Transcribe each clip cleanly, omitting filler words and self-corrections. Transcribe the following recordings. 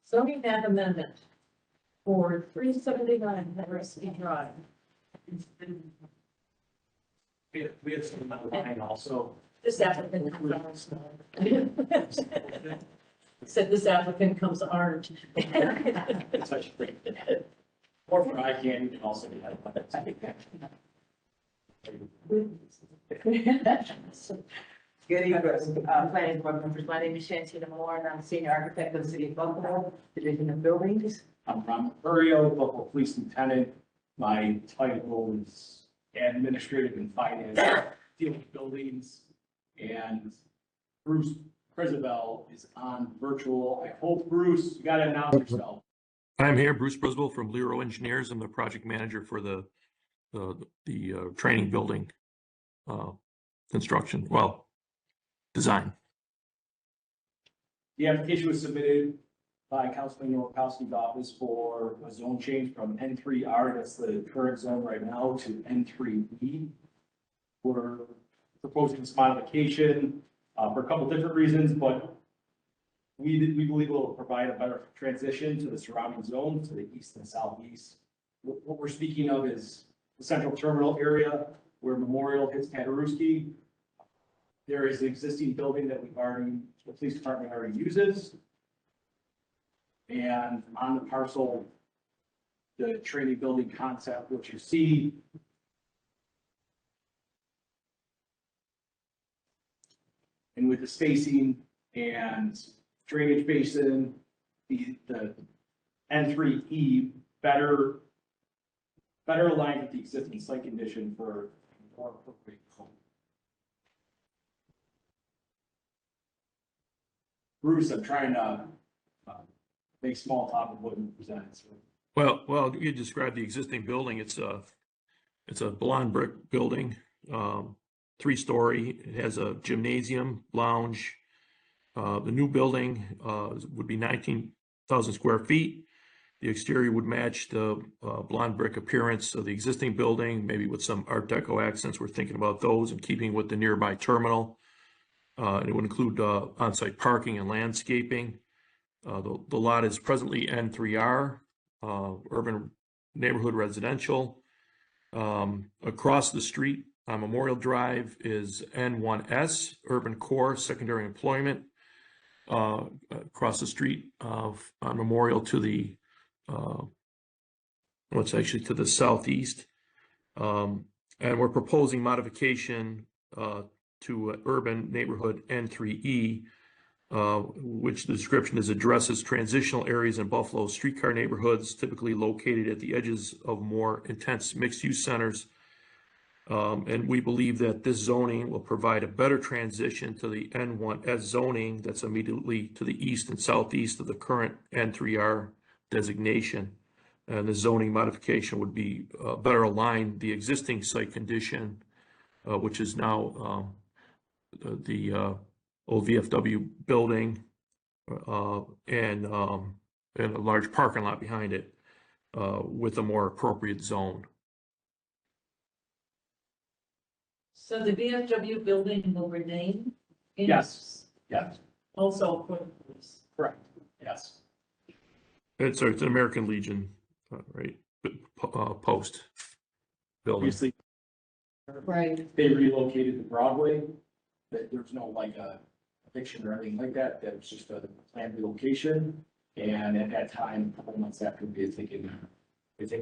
Zoning map amendment for 379 Paderewski Drive. We have some line also. This applicant said this applicant comes armed. It's actually or for I can, you can also do that. Good evening, planning board members. My name is Shantina Moore, and I'm senior architect of the city of Buffalo, Division of Buildings. I'm Ron Burio, Buffalo Police Lieutenant. My title is Administrative and Finance, deal with buildings. And Bruce Crisabel is on virtual. I hope, Bruce, you got to announce yourself. I'm here, Bruce Brisbane from Lero Engineers. I'm the project manager for the training building construction, design. The application was submitted by Councilman Nowakowski's office for a zone change from N3R, that's the current zone right now, to N3E. We're proposing this modification for a couple different reasons, but we believe it will provide a better transition to the surrounding zones to the east and southeast. What we're speaking of is the central terminal area where Memorial hits Paderewski. There is an existing building that the police department already uses. And on the parcel, the training building concept, which you see, and with the spacing and drainage basin, the N3E better aligned with the existing site condition for more appropriate home. Bruce, I'm trying to make small talk of what you presented. So. Well, you described the existing building. It's a blonde brick building, 3-story. It has a gymnasium, lounge. The new building would be 19,000 square feet. The exterior would match the blonde brick appearance of the existing building, maybe with some Art Deco accents. We're thinking about those and keeping with the nearby terminal. It would include on-site parking and landscaping. The lot is presently N3R, urban neighborhood residential. Across the street on Memorial Drive is N1S, urban core, secondary employment. Across the street on Memorial to the it's actually to the southeast, and we're proposing modification to urban neighborhood N3E, which the description is addresses transitional areas in Buffalo streetcar neighborhoods, typically located at the edges of more intense mixed-use centers. And we believe that this zoning will provide a better transition to the N1S zoning that's immediately to the east and southeast of the current N3R designation. And the zoning modification would be better align the existing site condition, which is now the old VFW building and a large parking lot behind it with a more appropriate zone. So the VFW building will remain? Yes. Yes. Also for the police. Correct. Yes. It's an American Legion, right? Post building. Obviously, Right. they relocated to Broadway. There's no eviction or anything like that. That was just a planned relocation. And at that time, a couple months after we had taken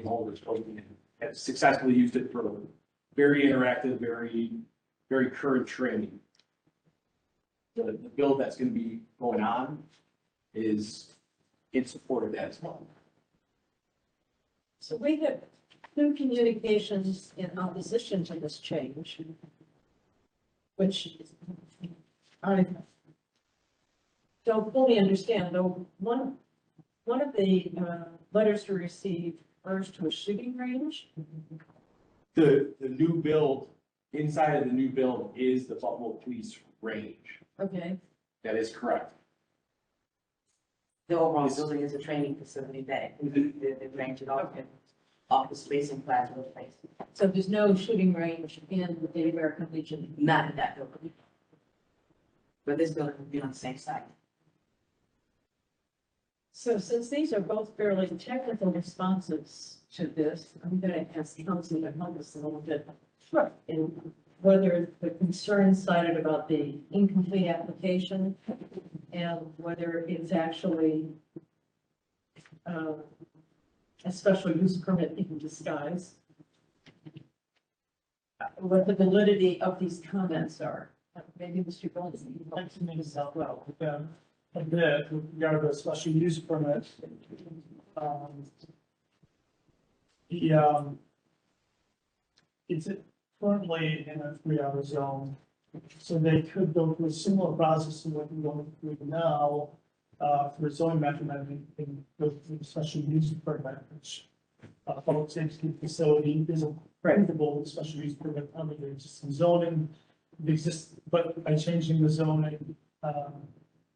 hold of this building and have successfully used it for very interactive, very current training. The build that's going to be going on is in support of that as well. So we have 2 communications in opposition to this change, which I don't fully understand, though. One of the letters we received refers to a shooting range. The new build, inside of the new build is the Buffalo Police Range. Okay. That is correct. The overall building is a training facility that the range of office space and classroom space. So there's no shooting range in the American Legion? Not in that building. But this building will be on the same site. So since these are both fairly technical responses to this, I'm gonna ask council to help us a little bit. Sure. In whether the concerns cited about the incomplete application and whether it's actually a special use permit in disguise. What the validity of these comments are. Maybe Mr. Jones. Thanks to me as well. A bit with regard to the special use permit. It's currently in a 3-hour zone. So they could go through a similar process to what we're going through now, for zoning method, and go through the special use permit, which public safety facility is applicable with special use permit under the existing zoning. But by changing the zoning,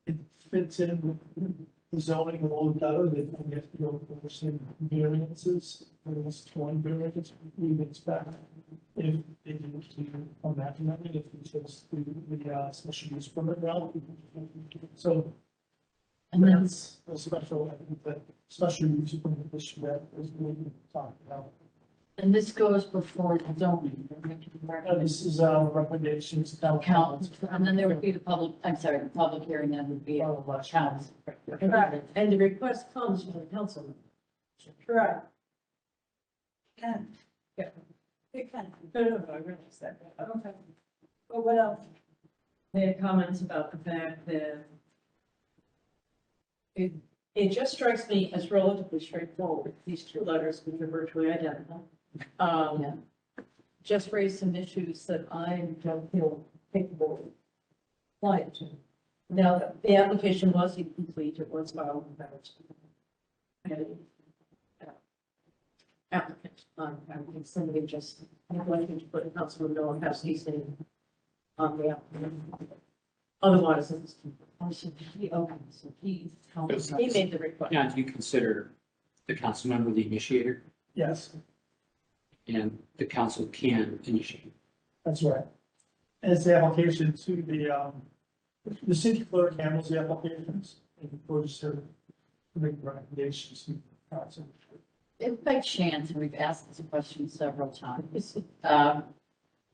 it fits in with the zoning a little better. They don't have to go over some variances, there was 20 variances we would expect if they didn't do on that amendment, if we chose the special use permit route. So, and that's a special, I think that special use permit issue that is really talking about. And this goes before the zoning. This is our recommendations to town Council, council. and then there would be the public, I'm sorry, the public hearing that would be council. And the request comes from the council. Correct. Can. Yeah. It can. No, I realize that. Okay. But what else? They had comments about the fact that it just strikes me as relatively straightforward, these two letters, which are virtually identical. Yeah. Just raised some issues that I don't feel capable of applying to. Now, the application was incomplete, it was filed without any applicant. I think somebody just neglected to put Councilman Nowakowski's name on the application. Otherwise, it's, he made the request. Now, do you consider the council member the initiator Yes, and the council can initiate? that's right. As the application to the city clerk handles the applications and reports to make recommendations to council. If by chance, and we've asked this question several times,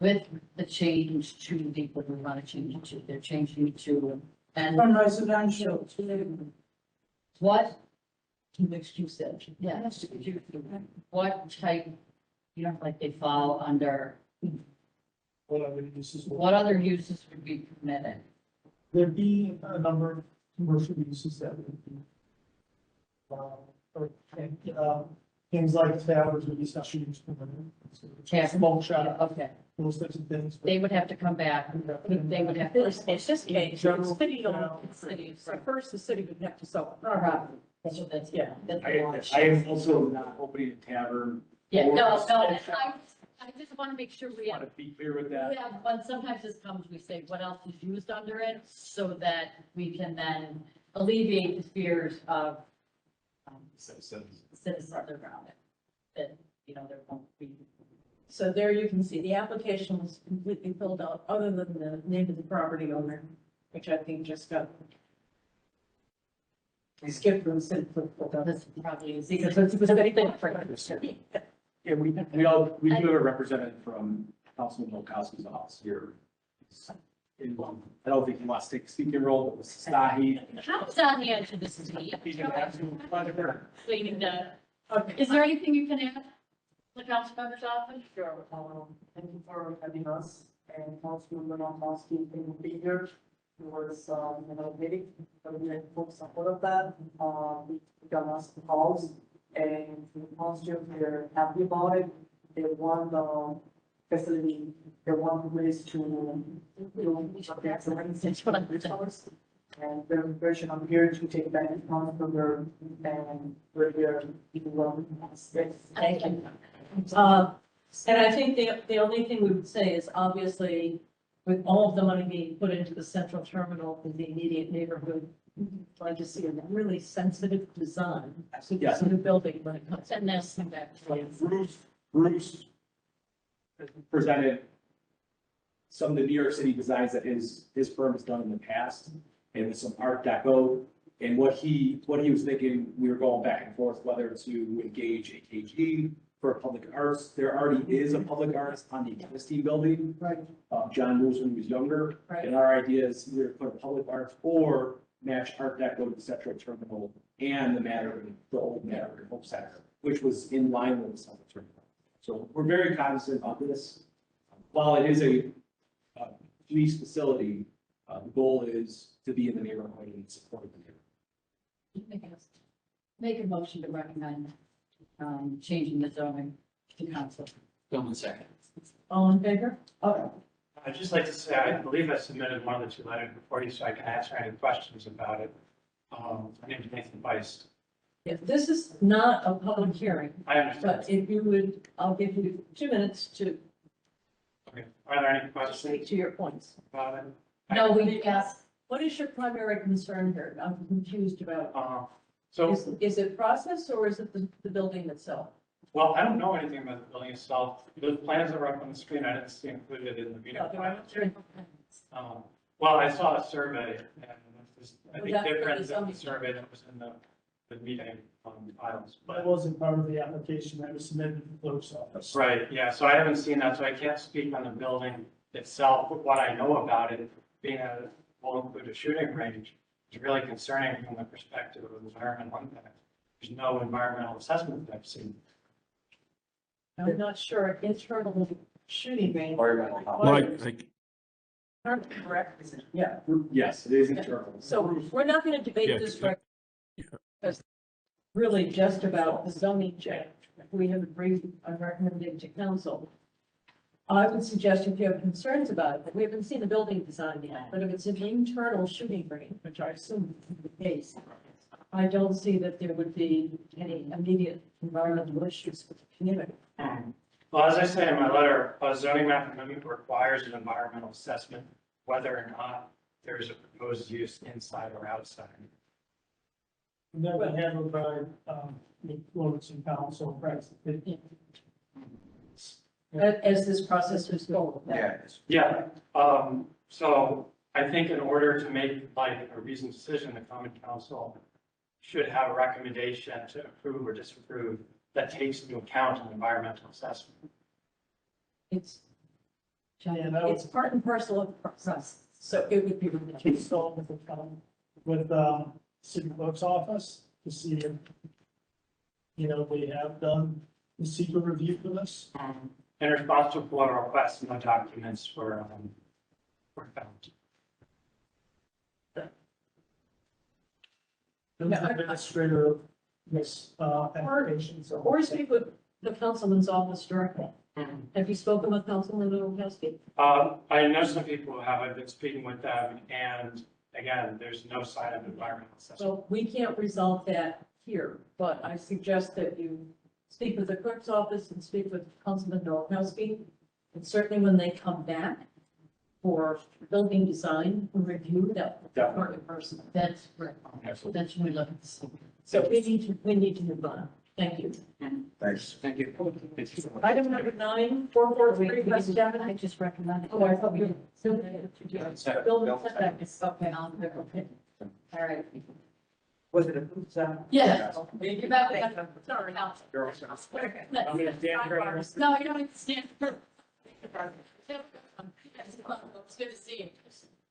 with the change to the, what we want to change it to, they're changing it to, and From residential to, what, Mixed use said. yeah, what type, you know, like they fall under, Whatever uses. what other uses would be permitted? There'd be a number of commercial uses that would be. Things like taverns would be special use permitted. Smoke shop, Okay, those types of things. they would have to come back, they would have to. It's this case, General- it's city owned, city, so first the city would have to sell it. Property. So that's, yeah, that's a lot. I am also not opening a tavern. Yeah, or no, a no, smoke I shop. just want to make sure we Want have, to be clear with that. yeah, but sometimes this comes, we say, what else is used under it? So that we can then alleviate the fears of citizens around it. That, you know, there won't be. So there you can see, the application was completely filled out, other than the name of the property owner, which I think just got skipped from the city clerk. This probably is. Because it was a big thing for the city. Yeah, we do have a representative from Councilman Nowakowski's office here. I don't think he wants to take a speaking role, but Mrs. Stahi. How's on the edge of the seat? He's gonna have to. Cleaning the, is there anything you can add? The council member's office? Sure, thank you for having us, and Councilmember Nowakowski can be here. He was, meeting, but we had full support of that. We got lots of calls, and the positive, they're happy about it. They want the facility, they want ways to, that's the resource. And we're very sure I'm here to take back responsibility, and we're here to welcome us. Thank you. And I think the only thing we would say is obviously with all of the money being put into the central terminal in the immediate neighborhood, we'd like to see a really sensitive design. So Yes. the new building when it comes. And that's come back. Bruce presented some of the New York City designs that his firm has done in the past, and with some Art Deco And what he was thinking, we were going back and forth whether to engage a KG for public arts. There already is a public arts on the existing building. Right. John moves when he was younger. Right. And our idea is either put a public arts or match Art Deco to the Central Terminal and the old Matter Hope Center, which was in line with the Central Terminal. So we're very cognizant of this. While it is a police facility, the goal is to be in the neighborhood and support the neighborhood. Make a motion to recommend, changing the zoning to council. Going second. All in favor? Okay. I'd just like to say, I believe I submitted one of the two letters before you, so I can answer any questions about it. My name is Nathan Weiss. Yeah, this is not a public hearing, I understand. but if you would, I'll give you 2 minutes to Okay. Are there any speak questions to your points. about it? No, we asked, What is your primary concern here? I'm confused about, So, is it process or is it the building itself? well, I don't know anything about the building itself. The plans that were up on the screen, I didn't see included in the meeting. No, there are- Well, I saw a survey, and it's, I Was think, that for different the than the zoning? survey that was in the meeting files, That but. wasn't part of the application that was submitted to the clerk's office. Right, yeah, so I haven't seen that, so I can't speak on the building itself, but what I know about it, being a, will include a shooting range, is really concerning from the perspective of environmental impact. There's no environmental assessment that I've seen. I'm not sure internal shooting range. Like, Correct. Yeah, Yes, it is internal. so we're not going to Yeah, debate this right. Because really just about the zoning change. We have agreed on recommending to council. I would suggest if you have concerns about it, we haven't seen the building design yet, but if it's an internal shooting range, which I assume is the case, I don't see that there would be any immediate environmental issues with the community. Well, as I say in my letter, a zoning map amendment requires an environmental assessment, whether or not there is a proposed use inside or outside. And that was handled by, Lawrence and Council. Right. As this process was going. Yeah, so I think in order to make like a reasoned decision, the common council should have a recommendation to approve or disapprove that takes into account an environmental assessment. It's, Yeah, that was- it's part and parcel of the process, so it would be. Installed with, city clerk's office to see if, they have done the secret review for this. In response to a political request, no documents were found. The administrator of this, application, so. Or speak with the councilman's office directly. Have you spoken with Councilman Nowakowski? I know some people who have, I've been speaking with them, and again, there's no sign of environmental assessment. So we can't resolve that here, but I suggest that you speak with the clerk's office and speak with Councilman Nowakowski. And certainly when they come back for building design review, that Definitely. person. that's right, Absolutely. that's when we look at the zoning. So we need to move on. Thank you. Thanks. Thank you. Item number 9, 443 West Avenue. I just recommend. Oh, I thought you. Building setback is Okay, okay. All right. Was it a food sound? Yeah. You're back. Sorry, now. I'm gonna stand here. No, you don't have to stand. It's good to see you.